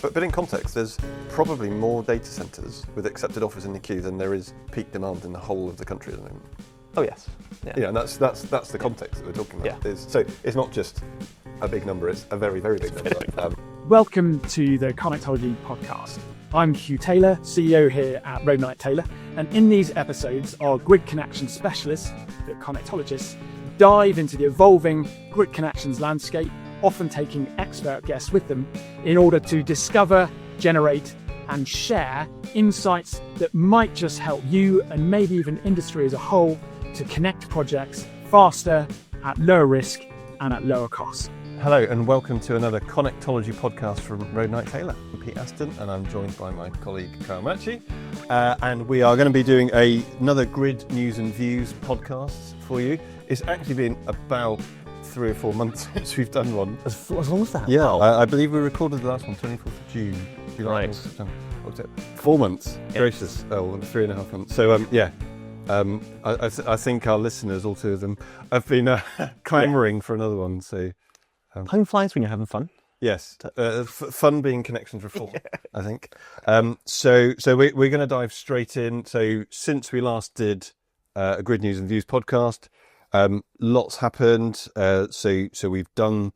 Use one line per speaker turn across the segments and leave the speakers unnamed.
But in context, there's probably more data centres with accepted offers in the queue than there is peak demand in the whole of the country at the moment.
Oh yes.
Yeah, and that's the context that we're talking about.
Yeah.
So it's not just a big number, it's a very, very big number.
Welcome to the Connectology podcast. I'm Hugh Taylor, CEO here at Road Knight Taylor, and in these episodes, our grid connection specialists, the Connectologists, dive into the evolving grid connections landscape, often taking expert guests with them in order to discover, generate, and share insights that might just help you and maybe even industry as a whole to connect projects faster, at lower risk, and at lower cost.
Hello and welcome to another Connectology podcast from Road Knight Taylor. I'm Pete Aston and I'm joined by my colleague Murchie. And we are going to be doing another grid news and views podcast for you. It's actually been about 3 or 4 months since we've done one.
As long as that?
Yeah,
Wow.
I believe we recorded the last one, 24th of June. July,
Right.
August, September. What was it? 4 months.
Yeah.
Gracious. Oh, 3.5 months. So, I think our listeners, all two of them, have been clamouring for another one. So,
Time flies when you're having fun.
yes, fun being connections reform, I think. So we're going to dive straight in. So since we last did a Grid News and Views podcast, lots happened. So we've gone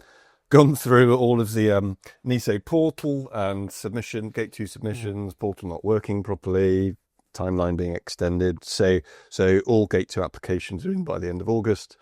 through all of the NESO portal and gate 2 submissions, portal not working properly, timeline being extended. So all gate 2 applications are in by the end of August.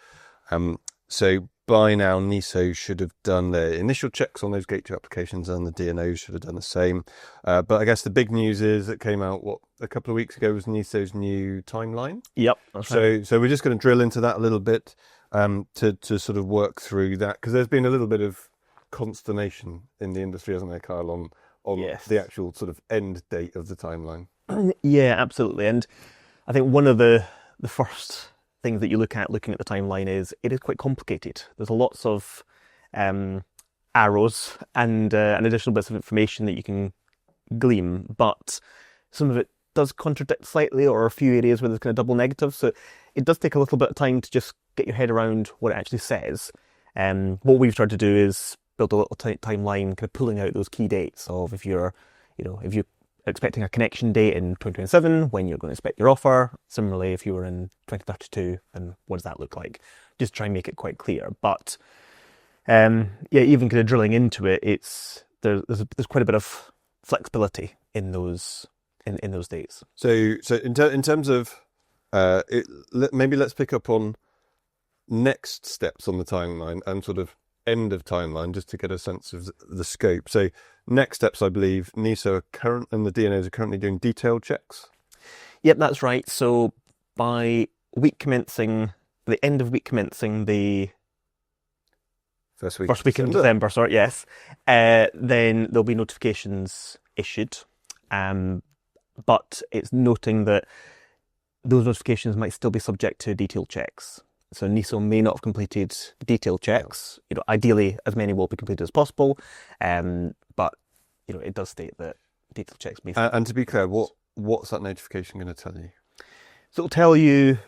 So by now, NESO should have done their initial checks on those gate 2 applications, and the DNOs should have done the same. But I guess the big news is that came out a couple of weeks ago was NESO's new timeline.
Yep. That's right.
So we're just going to drill into that a little bit to sort of work through that, because there's been a little bit of consternation in the industry, hasn't there, Kyle, on
Yes.
the actual sort of end date of the timeline.
Yeah, absolutely. And I think one of the first things that you look at looking at the timeline is it is quite complicated. There's lots of arrows and additional bits of information that you can glean, but some of it does contradict slightly, or a few areas where there's kind of double negative. So it does take a little bit of time to just get your head around what it actually says. What we've tried to do is build a little timeline, kind of pulling out those key dates of if you're expecting a connection date in 2027, when you're going to expect your offer. Similarly, if you were in 2032, then what does that look like? Just try and make it quite clear. But even kind of drilling into it, there's quite a bit of flexibility in those dates.
So in terms of maybe let's pick up on next steps on the timeline and sort of end of timeline, just to get a sense of the scope. So next steps, I believe NESO and the DNOs are currently doing detailed checks.
Yep, that's right. So by the end of week commencing the
First week
in December, sorry, yes, then there'll be notifications issued. But it's noting that those notifications might still be subject to detailed checks. So NESO may not have completed detailed checks. Ideally, as many will be completed as possible. But it does state that detailed checks may.
And to be clear, what's that notification going to tell you?
So it'll tell you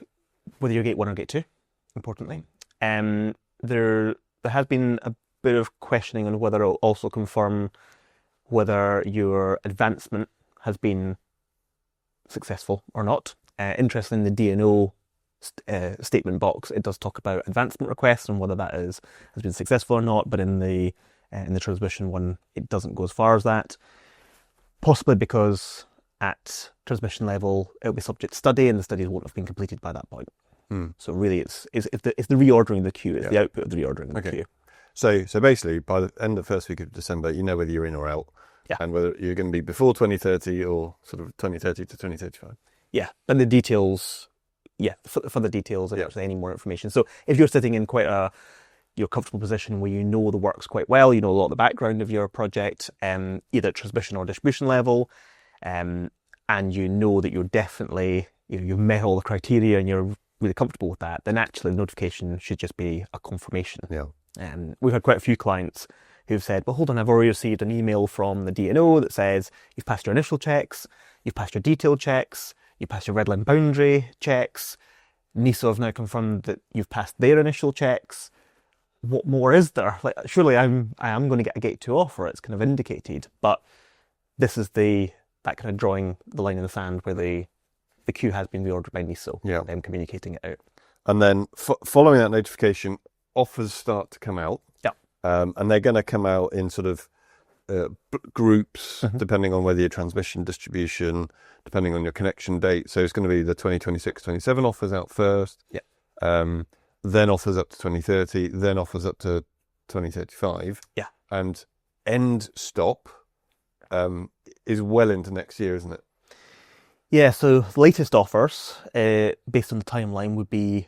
whether you're gate 1 or gate 2. Importantly, there has been a bit of questioning on whether it'll also confirm whether your advancement has been successful or not. Interestingly, in the DNO statement box, it does talk about advancement requests and whether that has been successful or not, but in the transmission one, it doesn't go as far as that, possibly because at transmission level it'll be subject to study, and the studies won't have been completed by that point. So really it's the reordering of the queue, it's the output of the reordering of the queue.
So basically, by the end of the first week of December, you know whether you're in or out, and whether you're going to be before 2030 or sort of 2030 to 2035.
Yeah, and the details, for the details, if there's any more information. So if you're sitting in quite your comfortable position where you know the works quite well, you know a lot of the background of your project, either at transmission or distribution level, and you know that you're definitely, you've met all the criteria and you're really comfortable with that, then actually the notification should just be a confirmation.
Yeah.
We've had quite a few clients who've said, well, hold on, I've already received an email from the DNO that says you've passed your initial checks, you've passed your detailed checks, you've passed your red line boundary checks, NESO have now confirmed that you've passed their initial checks. What more is there? Surely I am going to get a gate 2 offer, it's kind of indicated, but this is that kind of drawing the line in the sand where the queue has been reordered by NESO, them communicating it out.
And then following that notification, offers start to come out.
Yeah.
And they're going to come out in sort of groups, depending on whether your transmission distribution, depending on your connection date. So it's going to be the 2026-27 offers out first.
Yeah.
Then offers up to 2030, then offers up to 2035.
Yeah.
And end stop is well into next year, isn't it?
Yeah, so the latest offers, based on the timeline, would be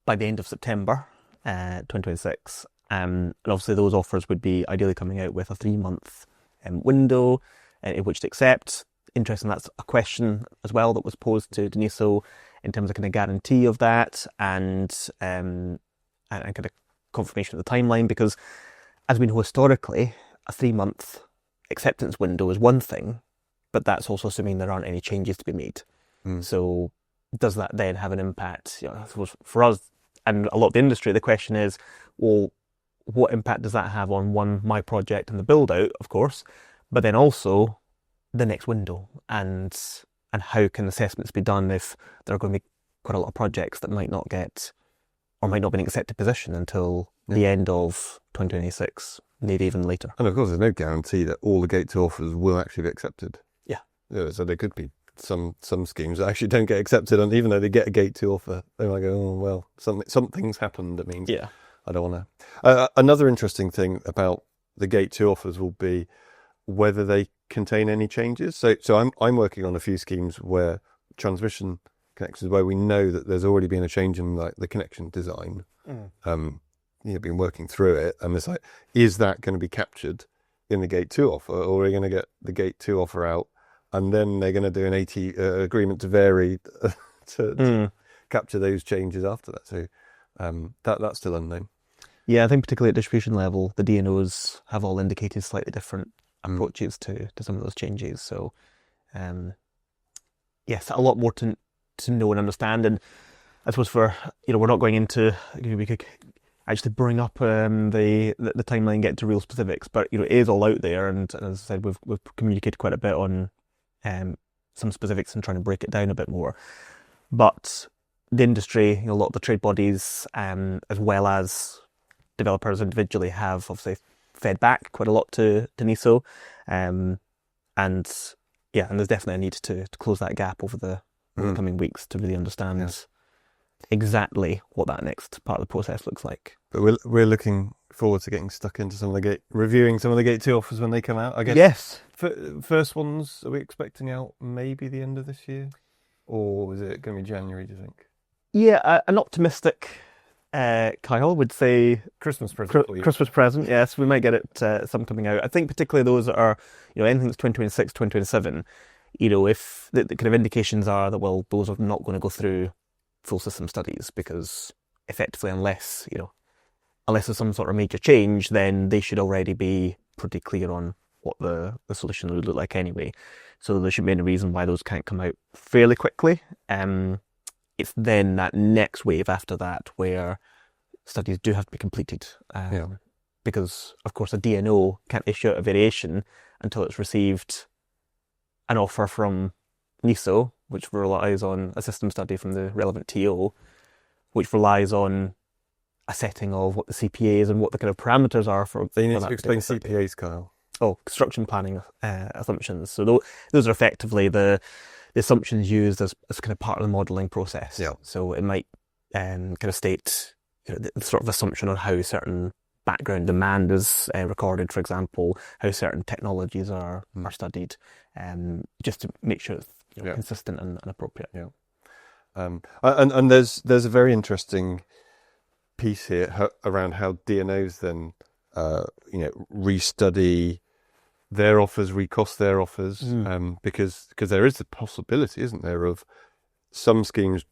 by the end of September 2026. And obviously those offers would be ideally coming out with a 3-month window in which to accept. Interesting, that's a question as well that was posed to NESO in terms of kind of guarantee of that and kind of confirmation of the timeline, because as we know historically, a 3-month acceptance window is one thing, but that's also assuming there aren't any changes to be made. So does that then have an impact? I suppose for us and a lot of the industry, the question is, well, what impact does that have on my project and the build out, of course, but then also the next window and how can assessments be done if there are going to be quite a lot of projects that might not get or might not be in an accepted position until the end of 2026, maybe even later.
And of course, there's no guarantee that all the Gate 2 offers will actually be accepted.
Yeah.
So there could be some schemes that actually don't get accepted, and even though they get a Gate 2 offer, they might go, oh, well, something's happened. That means I don't want to. Another interesting thing about the Gate 2 offers will be whether they contain any changes. So I'm working on a few schemes where transmission connections, where we know that there's already been a change in like the connection design. Been working through it, and it's like, is that going to be captured in the Gate 2 offer, or are we going to get the Gate 2 offer out, and then they're going to do an 80 agreement to vary to capture those changes after that? So that's still unknown.
Yeah, I think particularly at distribution level, the DNOs have all indicated slightly different approaches to some of those changes. So, yes, a lot more to know and understand. And I suppose we're not going into, we could actually bring up the timeline and get into real specifics, but it is all out there. And as I said, we've communicated quite a bit on some specifics and trying to break it down a bit more. But the industry, a lot of the trade bodies, as well as developers individually, have obviously fed back quite a lot to NESO, and there's definitely a need to close that gap over the coming weeks to really understand exactly what that next part of the process looks like.
But we're looking forward to getting stuck into reviewing some of the Gate 2 offers when they come out, I guess.
Yes.
First ones, are we expecting out maybe the end of this year, or is it going to be January, do you think?
Yeah, an optimistic Kyle would say
Christmas present.
Christmas present, yes. We might get it some coming out. I think particularly those that are, anything that's 2026, 2027, if the kind of indications are that, well, those are not going to go through full system studies, because effectively unless there's some sort of major change, then they should already be pretty clear on what the solution would look like anyway. So there shouldn't be any reason why those can't come out fairly quickly. It's then that next wave after that where studies do have to be completed. Because, of course, a DNO can't issue a variation until it's received an offer from NESO, which relies on a system study from the relevant TO, which relies on a setting of what the CPA is and what the kind of parameters are for.
So you need to explain CPAs, Kyle.
Oh, construction planning assumptions. So those are effectively the assumptions used as kind of part of the modelling process.
Yeah.
So it might kind of state the sort of assumption on how certain background demand is recorded, for example, how certain technologies are studied, just to make sure it's consistent and appropriate.
Yeah. And there's a very interesting piece here around how DNOs then restudy their offers, recost their offers, because there is the possibility, isn't there, of some schemes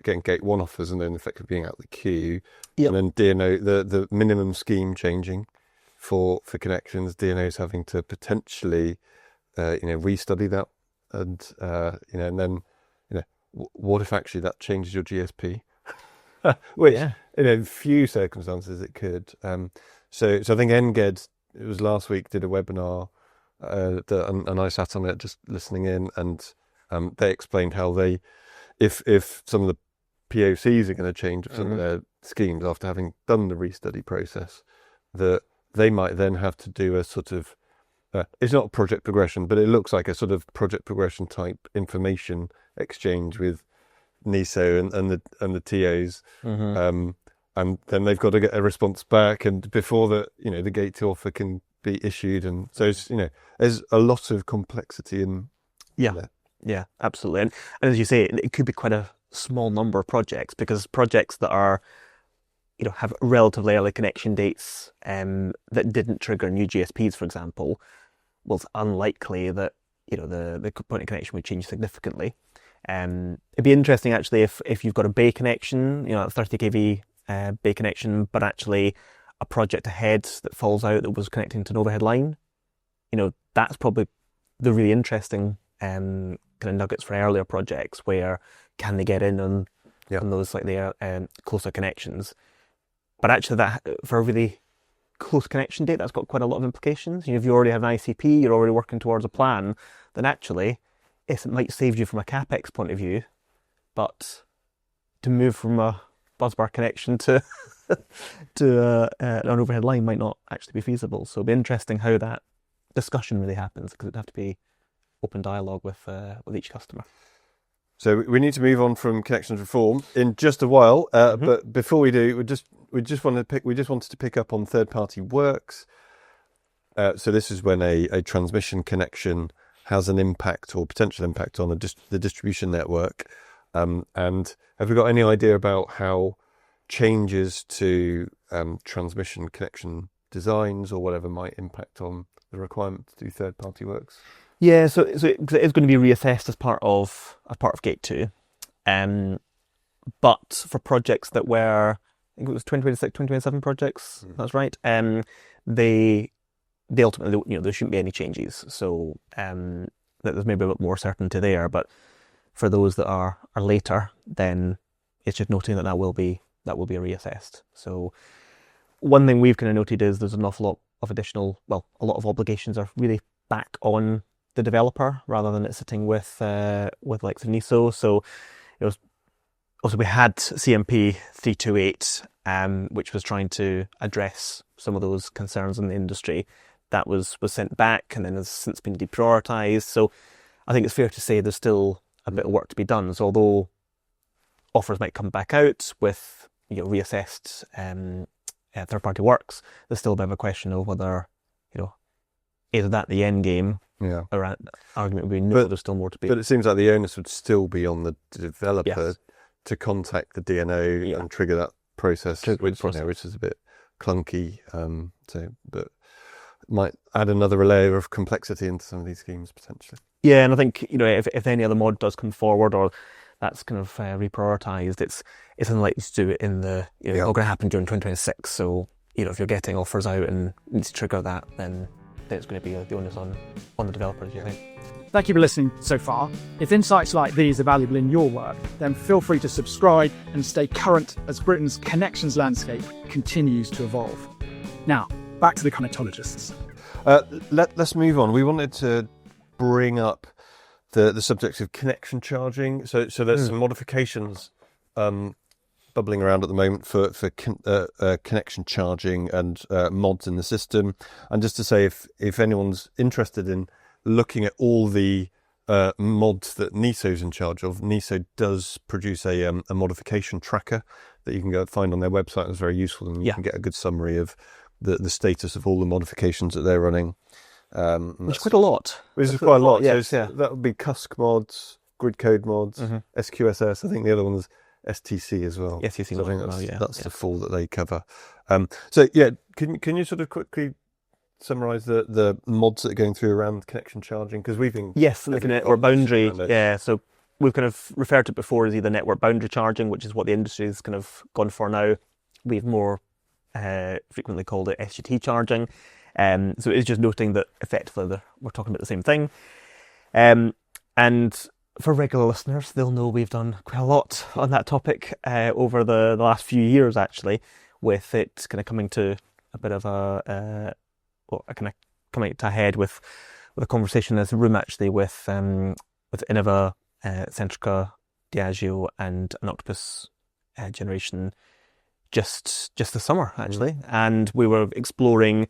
getting Gate 1 offers and then effectively being out the queue, and then DNO the minimum scheme changing for connections, DNOs having to potentially restudy that, and and then what if actually that changes your GSP? Which in few circumstances it could. So I think NGED, it was last week, did a webinar and I sat on it just listening in, and they explained how if some of the POCs are going to change some of their schemes after having done the restudy process, that they might then have to do a sort of it's not project progression, but it looks like a sort of project progression type information exchange with NESO and the TOs, and then they've got to get a response back, and before the gate to offer can be issued, and so it's, there's a lot of complexity in there.
Yeah, absolutely, and as you say, it could be quite a small number of projects, because projects that are have relatively early connection dates that didn't trigger new GSPs, for example, well, it's unlikely that the point of connection would change significantly. It'd be interesting actually if you've got a bay connection, a 30 kV bay connection, but actually a project ahead that falls out that was connecting to an overhead line. That's probably the really interesting kind of nuggets for earlier projects, where can they get in on those slightly closer connections. But actually, that for a really close connection date, that's got quite a lot of implications. If you already have an ICP, you're already working towards a plan, then actually, yes, it might save you from a CapEx point of view, but to move from a busbar connection to an overhead line might not actually be feasible. So it'll be interesting how that discussion really happens, because it'd have to be open dialogue with each customer.
So we need to move on from connections reform in just a while, but before we do, we just wanted to pick up on third-party works. So this is when a transmission connection has an impact or potential impact on the distribution network. And have we got any idea about how changes to transmission connection designs or whatever might impact on the requirement to do third-party works?
Yeah, so it is going to be reassessed as part of Gate 2, but for projects that were, I think it was 2026, 2027 projects. That's right. They ultimately, there shouldn't be any changes. So there's maybe a bit more certainty there. But for those that are later, then it's just noting that will be reassessed. So one thing we've kind of noted is there's an awful lot of a lot of obligations are really back on the developer rather than it sitting with like the NESO. So it was also, we had CMP461, which was trying to address some of those concerns in the industry. That was sent back and then has since been deprioritized. So I think it's fair to say there's still a bit of work to be done. So although offers might come back out with reassessed third-party works, there's still a bit of a question of whether is that the end game.
Yeah.
Or argument would be no, there's still more to be.
But it seems like the onus would still be on the developer to contact the DNO and trigger that process, which is a bit clunky. But might add another layer of complexity into some of these schemes potentially.
Yeah, and I think if any other mod does come forward or that's kind of reprioritised, it's unlikely to do it in the not going to happen during 2026. So if you're getting offers out and need to trigger that, then it's going to be the onus on the developers, I think.
Thank you for listening so far. If insights like these are valuable in your work, then feel free to subscribe and stay current as Britain's connections landscape continues to evolve. Now, back to the Connectologists.
Let's move on. We wanted to bring up the subject of connection charging. So there's some modifications bubbling around at the moment for connection charging and mods in the system. And just to say, if anyone's interested in looking at all the mods that NESO's in charge of, NESO does produce a modification tracker that you can go find on their website. It's very useful, and you can get a good summary of the status of all the modifications that they're running.
Which is quite a lot.
Which is quite a lot.
Yes,
so that would be CUSC mods, grid code mods, SQSS. I think the other one is STC as well.
STC
so I think that's
the
the full that they cover. Can you sort of quickly summarise the mods that are going through around connection charging? Because we've been
looking at network boundary. Yeah, so we've kind of referred to it before as either network boundary charging, which is what the industry has kind of gone for now. We've more frequently called it SGT charging. So it's just noting that effectively we're talking about the same thing. And for regular listeners, they'll know we've done quite a lot on that topic over the last few years, actually, with it kind of coming to a bit of coming to a head with a conversation in this room actually with Innova, Centrica, Diageo, and an Octopus generation just this summer actually, and we were exploring,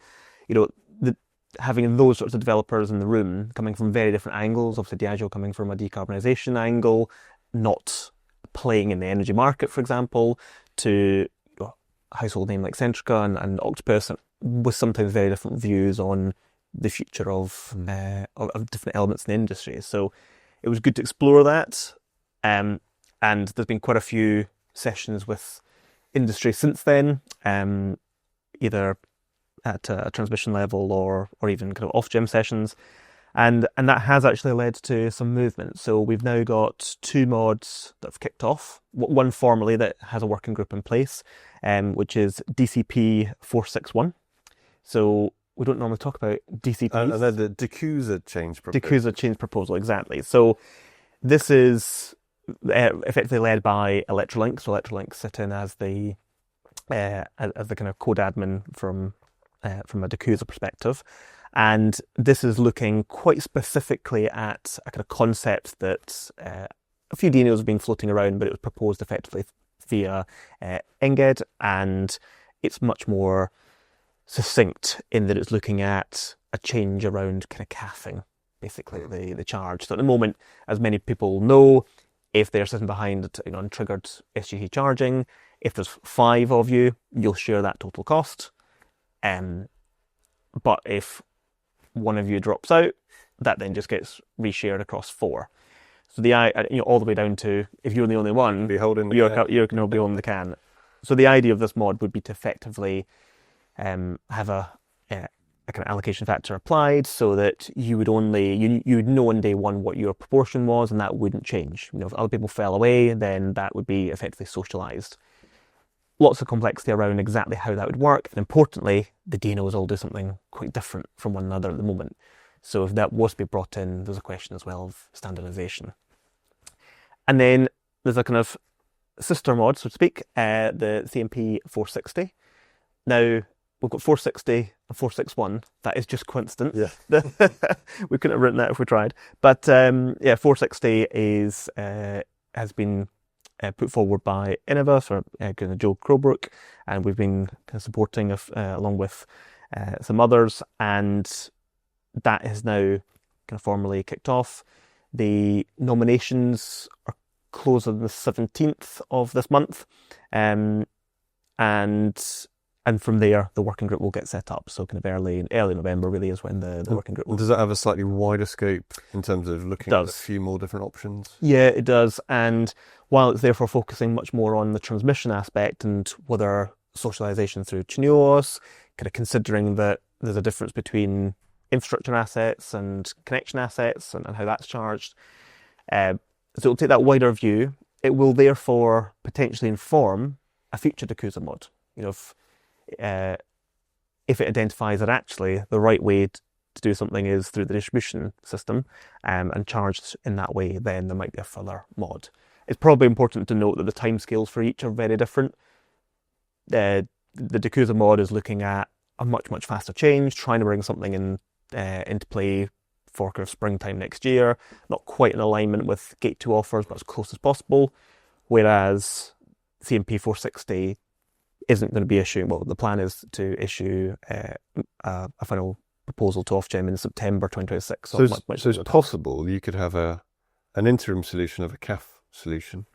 having those sorts of developers in the room coming from very different angles. Obviously, Diageo coming from a decarbonisation angle, not playing in the energy market, for example, to a household name like Centrica and Octopus, with sometimes very different views on the future of different elements in the industry. So it was good to explore that, and there's been quite a few sessions with industry since then, either at a transmission level or even kind of off-gem sessions, and that has actually led to some movement. So we've now got 2 mods that have kicked off. One formally that has a working group in place, which is DCP461. So we don't normally talk about DCPs.
And then the Decusa change proposal.
Decusa change proposal, exactly. So this is effectively led by Electrolink. So Electrolink sit in as the kind of code admin from a Decusa perspective, and this is looking quite specifically at a kind of concept that a few DNOs have been floating around, but it was proposed effectively via NGED, and it's much more succinct in that it's looking at a change around kind of capping, basically the charge. So at the moment, as many people know, if they're sitting behind untriggered SGT charging, if there's 5 of you, you'll share that total cost. But if one of you drops out, that then just gets reshared across 4. So all the way down to if you're the only one,
you're going
to be holding the can. So the idea of this mod would be to effectively have a kind of allocation factor applied, so that you would know on day one what your proportion was, and that wouldn't change. If other people fell away, then that would be effectively socialised. Lots of complexity around exactly how that would work, and importantly, the DNOs all do something quite different from one another at the moment. So if that was to be brought in, there's a question as well of standardisation. And then there's a kind of sister mod, so to speak, the CMP460. Now, we've got 460 and 461. That is just coincidence.
Yeah.
We couldn't have written that if we tried. But 460 has been put forward by Innova, so Joe Crowbrook, and we've been kind of supporting along with some others, and that is now kind of formally kicked off. The nominations are closed on the 17th of this month, and from there the working group will get set up. So kind of early November really is when the working group will.
Does that have a slightly wider scope in terms of looking at a few more different options?
Yeah, it does. And while it's therefore focusing much more on the transmission aspect and whether socialisation through TNUOS, kind of considering that there's a difference between infrastructure assets and connection assets and how that's charged. So it'll take that wider view. It will therefore potentially inform a future Decusa mod. If it identifies that actually the right way to do something is through the distribution system and charged in that way, then there might be a further mod. It's probably important to note that the timescales for each are very different. The Decusa mod is looking at a much, much faster change, trying to bring something into play for kind of springtime next year, not quite in alignment with Gate 2 offers, but as close as possible. Whereas CMP460 isn't going to be issuing, well, the plan is to issue a final proposal to Ofgem in September 2026.
So it's possible you could have an interim solution of a CAF solution,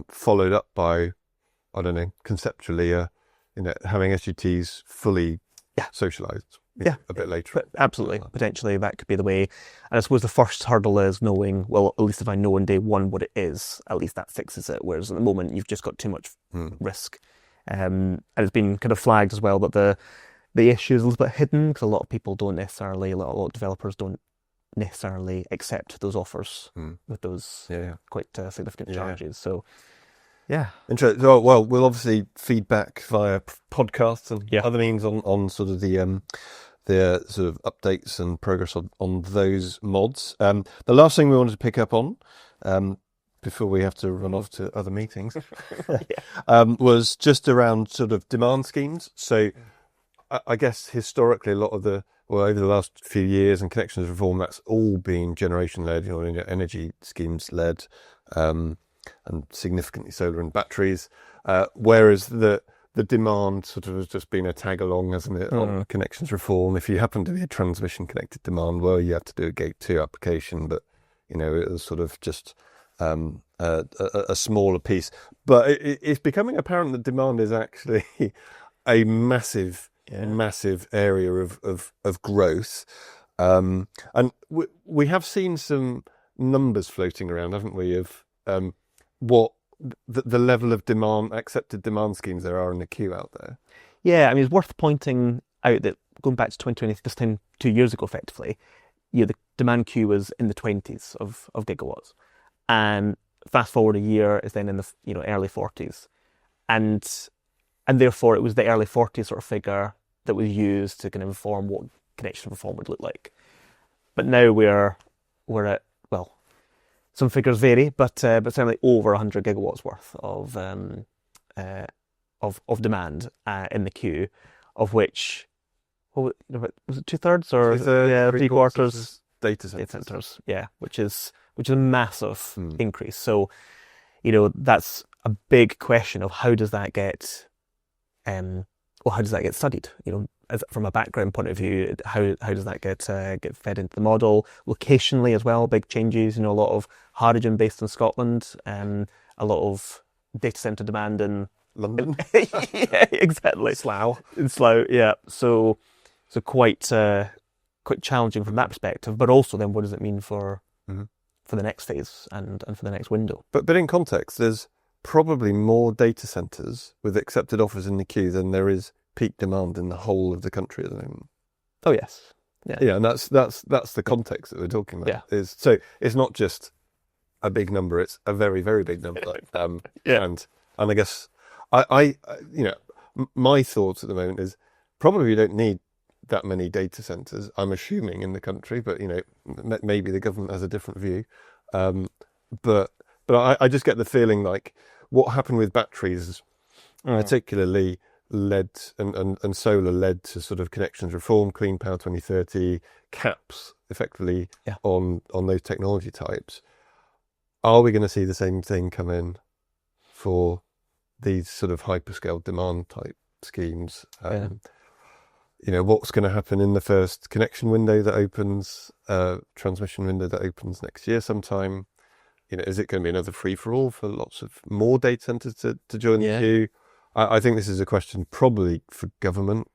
followed up by, I don't know, conceptually, having SGTs fully socialised. A bit later.
But absolutely, potentially that could be the way. And I suppose the first hurdle is knowing, well, at least if I know on day one what it is, at least that fixes it. Whereas at the moment, you've just got too much risk. And it's been kind of flagged as well that the issue is a little bit hidden because a lot of developers don't necessarily accept those offers with those quite significant charges. So,
interesting. So, well, we'll obviously feed back via podcasts and other means on sort of the sort of updates and progress on those mods. The last thing we wanted to pick up on before we have to run off to other meetings was just around sort of demand schemes. So I guess historically a lot of the well, over the last few years and connections reform, that's all been generation-led, energy schemes-led, and significantly solar and batteries. Whereas the demand sort of has just been a tag-along, hasn't it, on connections reform. If you happen to be a transmission-connected demand, well, you have to do a Gate 2 application, but, it was sort of just a smaller piece. But it's becoming apparent that demand is actually a massive area of growth. And we have seen some numbers floating around, haven't we, of what the level of demand, accepted demand schemes there are in the queue out there.
Yeah, I mean, it's worth pointing out that going back to 2020, this time 2 years ago, effectively, the demand queue was in the 20s of gigawatts. And fast forward a year, is then in the early 40s. And therefore, it was the early 40s sort of figure that was used to kind of inform what connection reform would look like. But now we're at, well, some figures vary, but certainly over 100 gigawatts worth of demand in the queue, of which, was it 2/3 or three quarters
data centers?
Yeah, which is a massive increase. So, that's a big question of how does that get studied? From a background point of view, how does that get fed into the model? Locationally as well, big changes. A lot of hydrogen based in Scotland, a lot of data center demand in
London.
Yeah, exactly.
Slough.
In Slough, yeah. So quite challenging from that perspective. But also, then what does it mean for the next phase and for the next window?
But in context, there's probably more data centers with accepted offers in the queue than there is peak demand in the whole of the country at the moment.
Oh yes,
yeah, and that's the context that we're talking about.
Yeah.
So it's not just a big number; it's a very, very big number. And I guess my thoughts at the moment is probably we don't need that many data centers. I'm assuming in the country, but maybe the government has a different view. But I just get the feeling like what happened with batteries, particularly led and solar led to sort of connections reform, Clean Power 2030, caps effectively on those technology types. Are we going to see the same thing come in for these sort of hyperscale demand type schemes? What's going to happen in the first connection window that opens, transmission window that opens next year sometime? Is it going to be another free-for-all for lots of more data centers to join the queue? I think this is a question probably for government,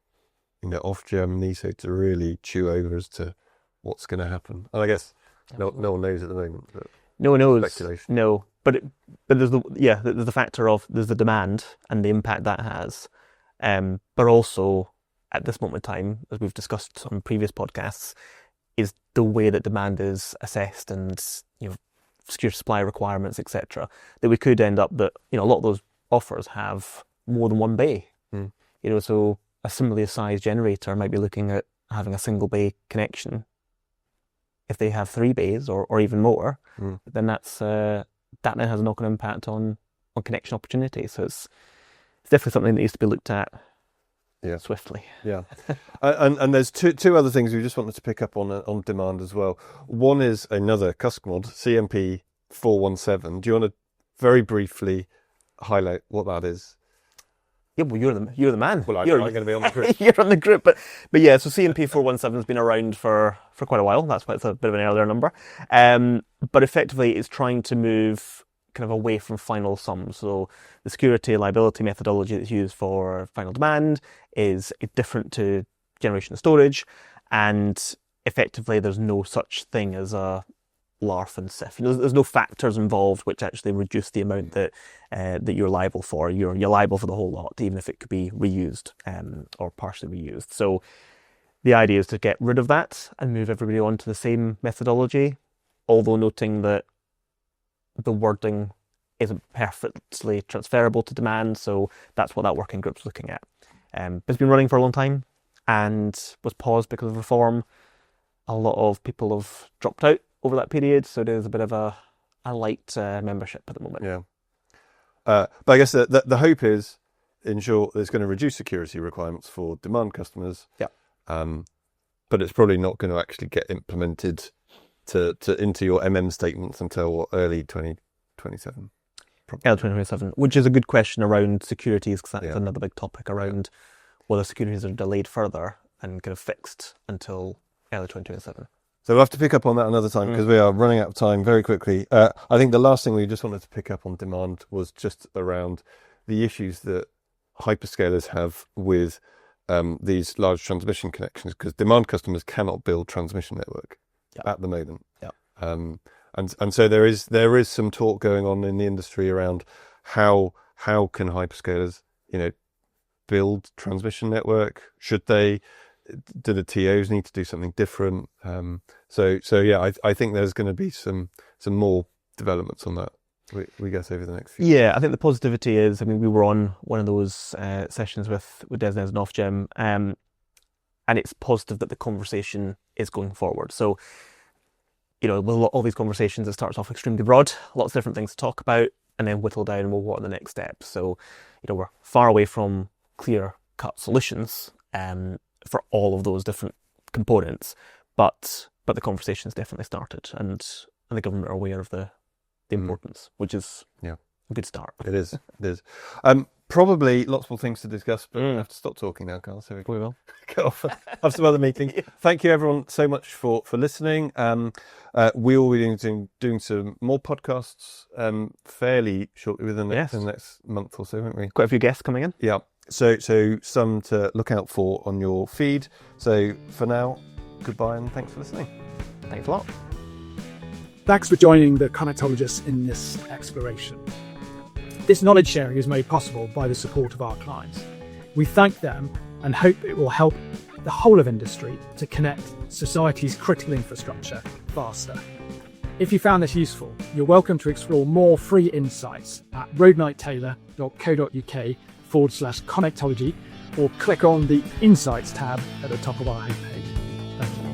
Ofgem, NESO to really chew over as to what's going to happen. And I guess no one knows at the moment.
No one knows.
Speculation.
No, but there's the factor of there's the demand and the impact that has, but also at this moment in time, as we've discussed on previous podcasts, is the way that demand is assessed and secure supply requirements, etc. That we could end up that a lot of those offers have more than one bay. So a similarly sized generator might be looking at having a single bay connection. If they have 3 bays or even more, then that then has a knock-on impact on connection opportunity. So it's definitely something that needs to be looked at swiftly.
Yeah. And there's two other things we just wanted to pick up on demand as well. One is another customer mod, CMP417. Do you want to very briefly highlight what that is?
Yeah, well, you're the man.
Well, I'm going to be on the group.
You're on the group, but yeah. So CMP417 has been around for quite a while. That's why it's a bit of an earlier number. But effectively, it's trying to move kind of away from final sums. So the security liability methodology that's used for final demand is different to generation and storage, and effectively, there's no such thing as a LARF and SIF. There's no factors involved which actually reduce the amount that you're liable for. You're liable for the whole lot, even if it could be reused or partially reused. So the idea is to get rid of that and move everybody on to the same methodology, although noting that the wording isn't perfectly transferable to demand. So that's what that working group's looking at. It's been running for a long time and was paused because of reform. A lot of people have dropped out over that period, so there's a bit of a light membership at the moment.
Yeah. But I guess the hope is, in short, it's going to reduce security requirements for demand customers.
Yeah.
but it's probably not going to actually get implemented into your statements until early 2027.
Early 2027, which is a good question around securities, because that's another big topic around whether securities are delayed further and kind of fixed until early 2027.
So we'll have to pick up on that another time because we are running out of time very quickly. I think the last thing we just wanted to pick up on demand was just around the issues that hyperscalers have with these large transmission connections, because demand customers cannot build transmission network at the moment. And so there is some talk going on in the industry around how can hyperscalers, build transmission network? Should they? Do the TOs need to do something different? So I think there's going to be some more developments on that. We guess over the next few.
Yeah, I think the positivity is, we were on one of those sessions with Desnes and Ofgem, and it's positive that the conversation is going forward. So, with all these conversations, it starts off extremely broad, lots of different things to talk about, and then whittle down, well, what are the next steps? So, we're far away from clear-cut solutions for all of those different components, but the conversation's definitely started, and the government are aware of the importance, which is a good start.
It is. Probably lots more things to discuss, but I have to stop talking now, Carl. So
we will
go off, have some other meetings. Thank you, everyone, so much for listening. We will be doing some more podcasts fairly shortly within the next month or so, won't we?
Quite a few guests coming in.
Yeah. So some to look out for on your feed. So for now, goodbye and thanks for listening.
Thanks a lot.
Thanks for joining the Connectologists in this exploration. This knowledge sharing is made possible by the support of our clients. We thank them and hope it will help the whole of industry to connect society's critical infrastructure faster. If you found this useful, you're welcome to explore more free insights at roadnighttaylor.co.uk/connectology, or click on the Insights tab at the top of our homepage. Thank you.